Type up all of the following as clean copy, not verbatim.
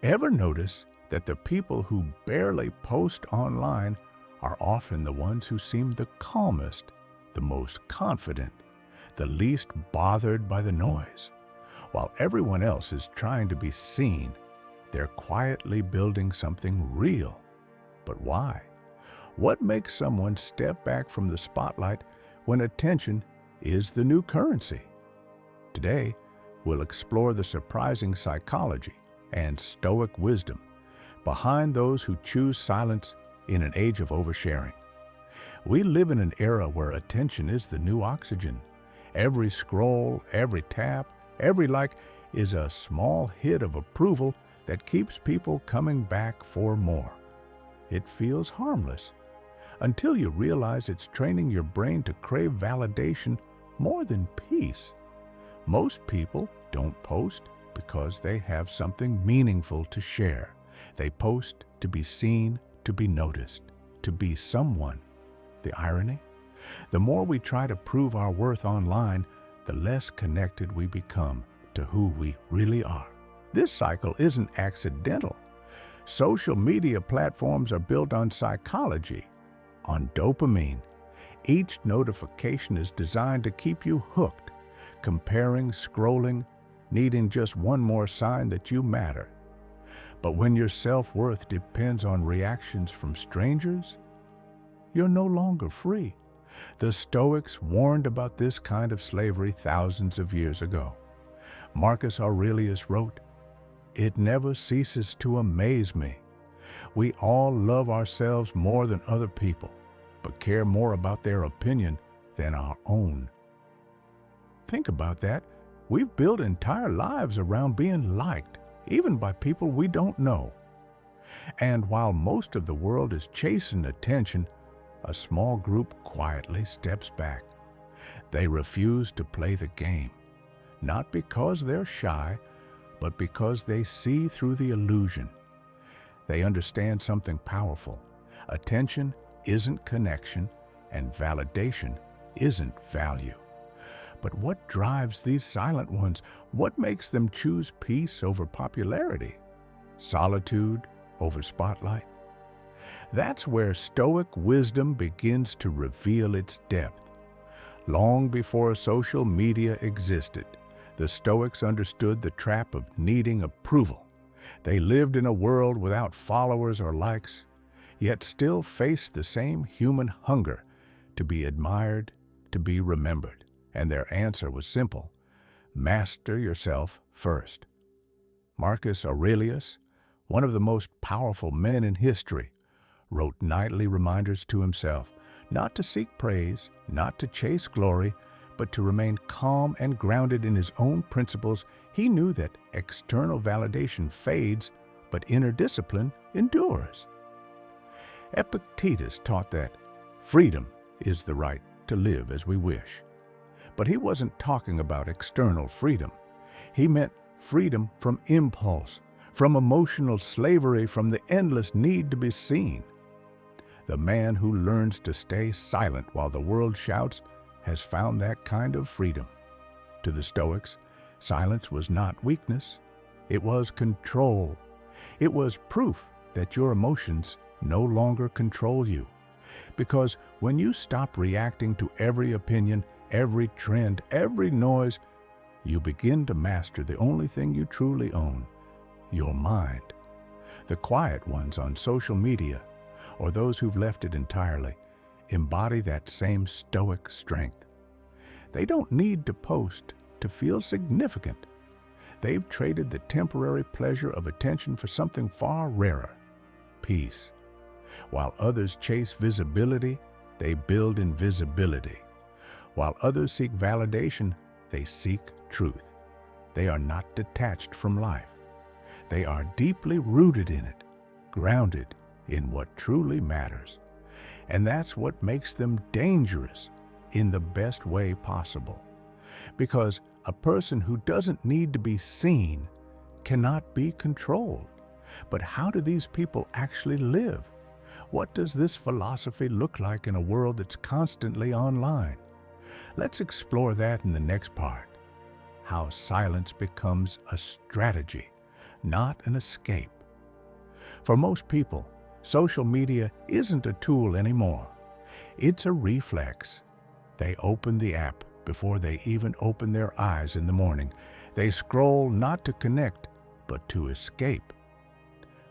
Ever notice that the people who barely post online are often the ones who seem the calmest, the most confident, the least bothered by the noise? While everyone else is trying to be seen, they're quietly building something real. But why? What makes someone step back from the spotlight when attention is the new currency? Today, we'll explore the surprising psychology and stoic wisdom behind those who choose silence in an age of oversharing. We live in an era where attention is the new oxygen. Every scroll, every tap, every like is a small hit of approval that keeps people coming back for more. It feels harmless until you realize it's training your brain to crave validation more than peace. Most people don't post because they have something meaningful to share. They post to be seen, to be noticed, to be someone. The irony? The more we try to prove our worth online, the less connected we become to who we really are. This cycle isn't accidental. Social media platforms are built on psychology, on dopamine. Each notification is designed to keep you hooked, comparing, scrolling, needing just one more sign that you matter. But when your self-worth depends on reactions from strangers, you're no longer free. The Stoics warned about this kind of slavery thousands of years ago. Marcus Aurelius wrote, "It never ceases to amaze me. We all love ourselves more than other people, but care more about their opinion than our own." Think about that. We've built entire lives around being liked, even by people we don't know. And while most of the world is chasing attention, a small group quietly steps back. They refuse to play the game, not because they're shy, but because they see through the illusion. They understand something powerful. Attention isn't connection, and validation isn't value. But what drives these silent ones? What makes them choose peace over popularity? Solitude over spotlight? That's where Stoic wisdom begins to reveal its depth. Long before social media existed, the Stoics understood the trap of needing approval. They lived in a world without followers or likes, yet still faced the same human hunger to be admired, to be remembered. And their answer was simple: master yourself first. Marcus Aurelius, one of the most powerful men in history, wrote nightly reminders to himself not to seek praise, not to chase glory, but to remain calm and grounded in his own principles. He knew that external validation fades, but inner discipline endures. Epictetus taught that freedom is the right to live as we wish. But he wasn't talking about external freedom. He meant freedom from impulse, from emotional slavery, from the endless need to be seen. The man who learns to stay silent while the world shouts has found that kind of freedom. To the Stoics, silence was not weakness. It was control. It was proof that your emotions no longer control you. Because when you stop reacting to every opinion, every trend, every noise, you begin to master the only thing you truly own, your mind. The quiet ones on social media, or those who've left it entirely, embody that same stoic strength. They don't need to post to feel significant. They've traded the temporary pleasure of attention for something far rarer: peace. While others chase visibility, they build invisibility. While others seek validation, they seek truth. They are not detached from life. They are deeply rooted in it, grounded in what truly matters. And that's what makes them dangerous in the best way possible. Because a person who doesn't need to be seen cannot be controlled. But how do these people actually live? What does this philosophy look like in a world that's constantly online? Let's explore that in the next part. How silence becomes a strategy, not an escape. For most people, social media isn't a tool anymore. It's a reflex. They open the app before they even open their eyes in the morning. They scroll not to connect, but to escape.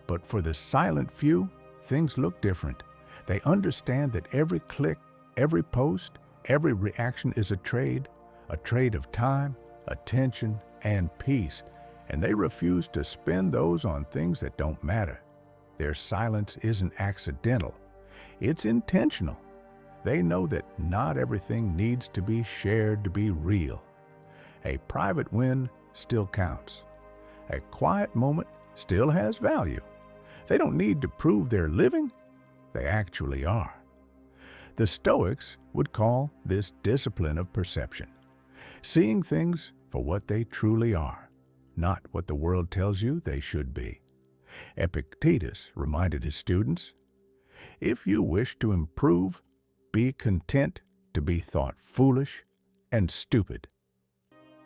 But for the silent few, things look different. They understand that every click, every post, every reaction is a trade of time, attention, and peace, and they refuse to spend those on things that don't matter. Their silence isn't accidental. It's intentional. They know that not everything needs to be shared to be real. A private win still counts. A quiet moment still has value. They don't need to prove they're living. They actually are. The Stoics would call this discipline of perception, seeing things for what they truly are, not what the world tells you they should be. Epictetus reminded his students, "If you wish to improve, be content to be thought foolish and stupid."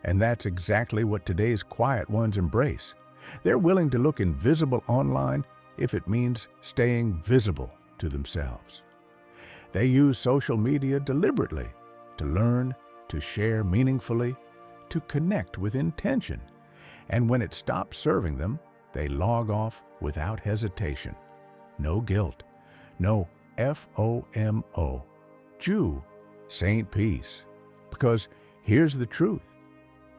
And that's exactly what today's quiet ones embrace. They're willing to look invisible online if it means staying visible to themselves. They use social media deliberately to learn, to share meaningfully, to connect with intention. And when it stops serving them, they log off without hesitation. No guilt, no FOMO, Jew, Saint Peace. Because here's the truth.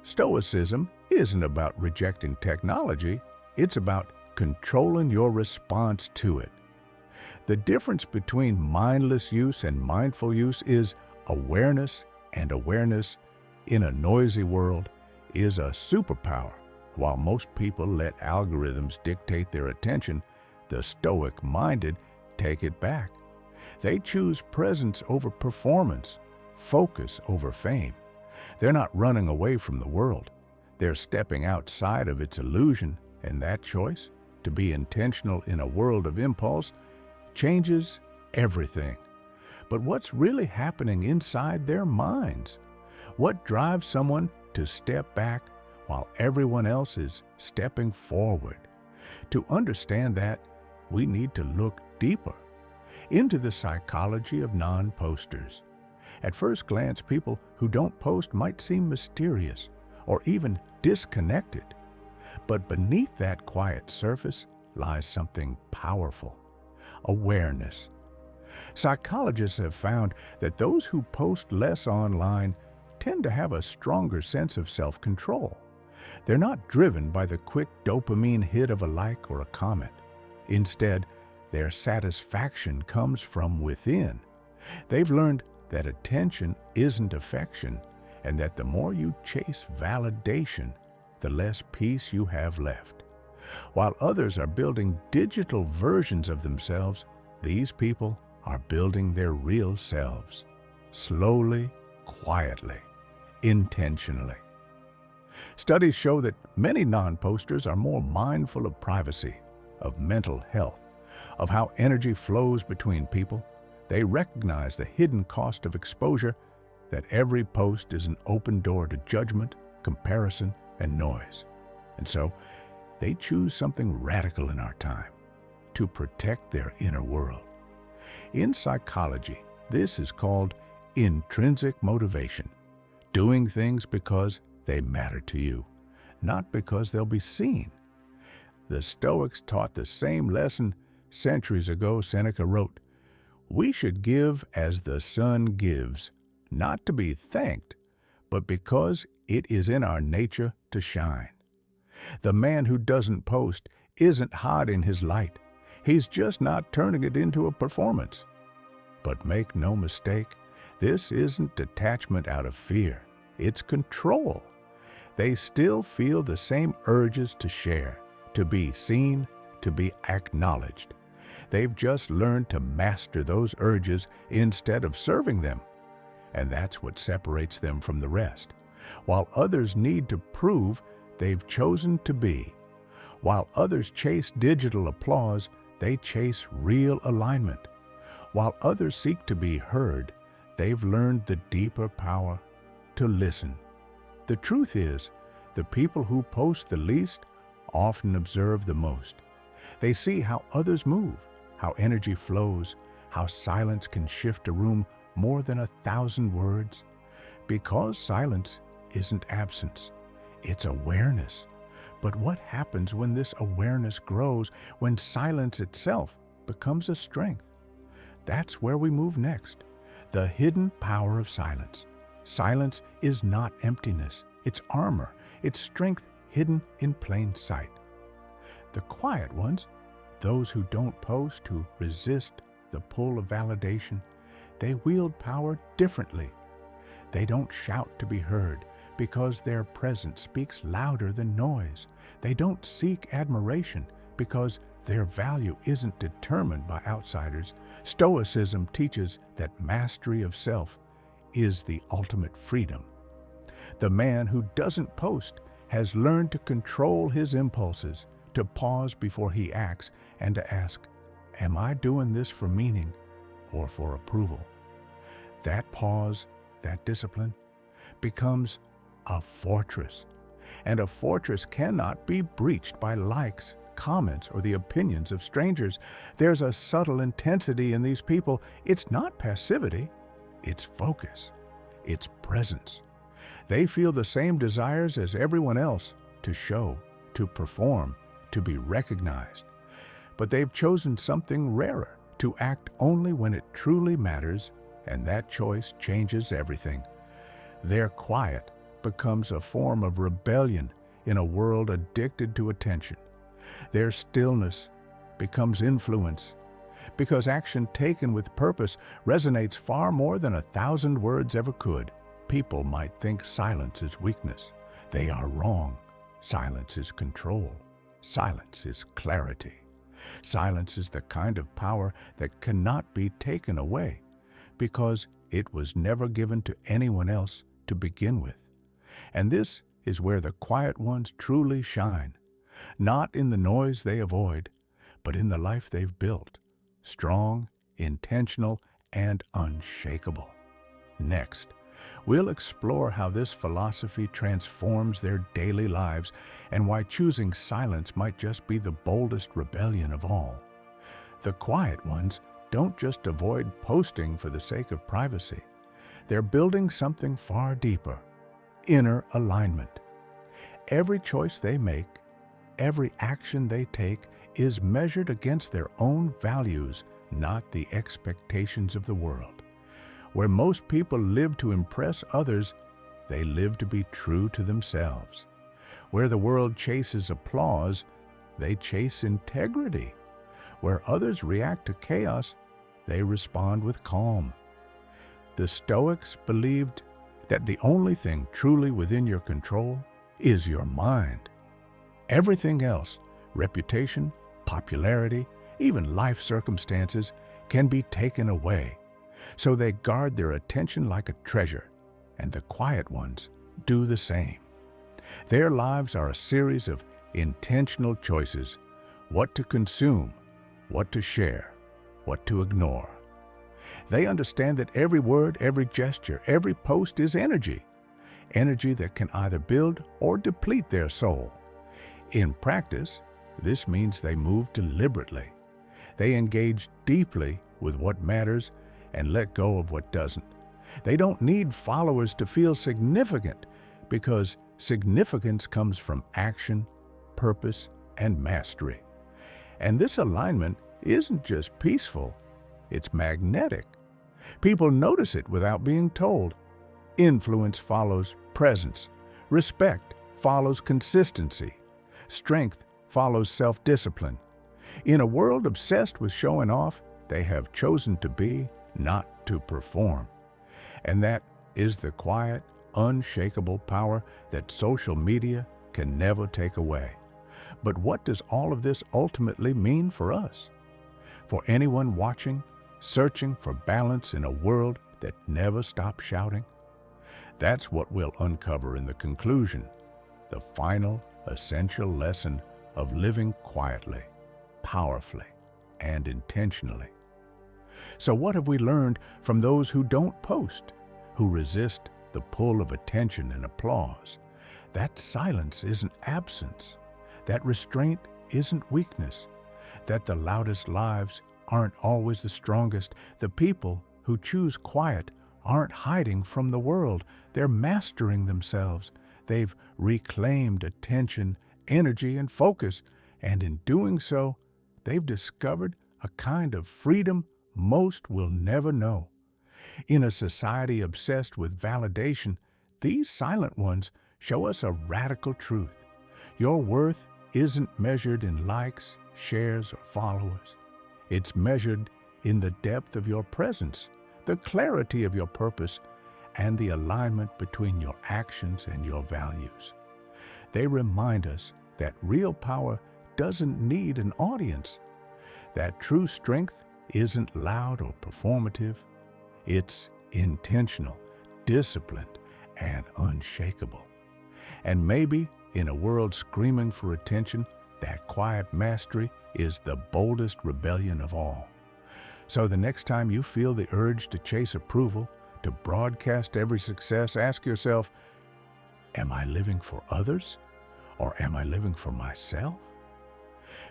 Stoicism isn't about rejecting technology, it's about controlling your response to it. The difference between mindless use and mindful use is awareness, and awareness in a noisy world is a superpower. While most people let algorithms dictate their attention, the Stoic-minded take it back. They choose presence over performance, focus over fame. They're not running away from the world. They're stepping outside of its illusion, and that choice, to be intentional in a world of impulse, changes everything. But what's really happening inside their minds? What drives someone to step back while everyone else is stepping forward? To understand that, we need to look deeper into the psychology of non-posters. At first glance, people who don't post might seem mysterious or even disconnected. But beneath that quiet surface lies something powerful: awareness. Psychologists have found that those who post less online tend to have a stronger sense of self-control. They're not driven by the quick dopamine hit of a like or a comment. Instead, their satisfaction comes from within. They've learned that attention isn't affection, and that the more you chase validation, the less peace you have left. While others are building digital versions of themselves, these people are building their real selves, slowly, quietly, intentionally. Studies show that many non-posters are more mindful of privacy, of mental health, of how energy flows between people. They recognize the hidden cost of exposure, that every post is an open door to judgment, comparison, and noise. And so, they choose something radical in our time: to protect their inner world. In psychology, this is called intrinsic motivation, doing things because they matter to you, not because they'll be seen. The Stoics taught the same lesson centuries ago. Seneca wrote, "We should give as the sun gives, not to be thanked, but because it is in our nature to shine." The man who doesn't post isn't hiding his light. He's just not turning it into a performance. But make no mistake, this isn't detachment out of fear. It's control. They still feel the same urges to share, to be seen, to be acknowledged. They've just learned to master those urges instead of serving them. And that's what separates them from the rest. While others need to prove, they've chosen to be. While others chase digital applause, they chase real alignment. While others seek to be heard, they've learned the deeper power to listen. The truth is, the people who post the least often observe the most. They see how others move, how energy flows, how silence can shift a room more than 1,000 words. Because silence isn't absence, it's awareness. But what happens when this awareness grows, when silence itself becomes a strength? That's where we move next. The hidden power of silence. Silence is not emptiness. It's armor. It's strength hidden in plain sight. The quiet ones, those who don't post, who resist the pull of validation, they wield power differently. They don't shout to be heard because their presence speaks louder than noise. They don't seek admiration because their value isn't determined by outsiders. Stoicism teaches that mastery of self is the ultimate freedom. The man who doesn't post has learned to control his impulses, to pause before he acts, and to ask, am I doing this for meaning or for approval? That pause, that discipline, becomes a fortress. And a fortress cannot be breached by likes, comments, or the opinions of strangers. There's a subtle intensity in these people. It's not passivity, it's focus, it's presence. They feel the same desires as everyone else to show, to perform, to be recognized. But they've chosen something rarer, to act only when it truly matters, and that choice changes everything. Their quiet becomes a form of rebellion in a world addicted to attention. Their stillness becomes influence, because action taken with purpose resonates far more than 1,000 words ever could. People might think silence is weakness. They are wrong. Silence is control. Silence is clarity. Silence is the kind of power that cannot be taken away, because it was never given to anyone else to begin with. And this is where the quiet ones truly shine, not in the noise they avoid, but in the life they've built, strong, intentional, and unshakable. Next, we'll explore how this philosophy transforms their daily lives and why choosing silence might just be the boldest rebellion of all. The quiet ones don't just avoid posting for the sake of privacy. They're building something far deeper, inner alignment. Every choice they make, every action they take is measured against their own values, not the expectations of the world. Where most people live to impress others, they live to be true to themselves. Where the world chases applause, they chase integrity. Where others react to chaos, they respond with calm. The Stoics believed that the only thing truly within your control is your mind. Everything else, reputation, popularity, even life circumstances, can be taken away. So they guard their attention like a treasure, and the quiet ones do the same. Their lives are a series of intentional choices: what to consume, what to share, what to ignore. They understand that every word, every gesture, every post is energy, energy that can either build or deplete their soul. In practice, this means they move deliberately. They engage deeply with what matters and let go of what doesn't. They don't need followers to feel significant, because significance comes from action, purpose, and mastery. And this alignment isn't just peaceful, it's magnetic. People notice it without being told. Influence follows presence. Respect follows consistency. Strength follows self-discipline. In a world obsessed with showing off, they have chosen to be, not to perform. And that is the quiet, unshakable power that social media can never take away. But what does all of this ultimately mean for us? For anyone watching, searching for balance in a world that never stops shouting? That's what we'll uncover in the conclusion, the final, essential lesson of living quietly, powerfully, and intentionally. So what have we learned from those who don't post, who resist the pull of attention and applause? That silence isn't absence. that restraint isn't weakness, that the loudest lives aren't always the strongest. The people who choose quiet aren't hiding from the world. They're mastering themselves. They've reclaimed attention, energy, and focus, and in doing so, they've discovered a kind of freedom most will never know. In a society obsessed with validation, these silent ones show us a radical truth. Your worth isn't measured in likes, shares, or followers. It's measured in the depth of your presence, the clarity of your purpose, and the alignment between your actions and your values. They remind us that real power doesn't need an audience, that true strength isn't loud or performative. It's intentional, disciplined, and unshakable. And maybe in a world screaming for attention, that quiet mastery is the boldest rebellion of all. So the next time you feel the urge to chase approval, to broadcast every success, ask yourself, am I living for others or am I living for myself?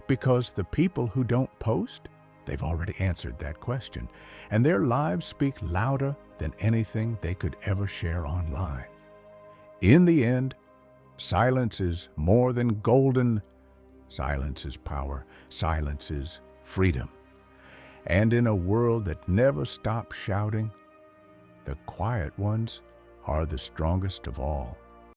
Because the people who don't post, they've already answered that question, and their lives speak louder than anything they could ever share online. In the end, silence is more than golden. Silence is power. Silence is freedom. And in a world that never stops shouting, the quiet ones are the strongest of all.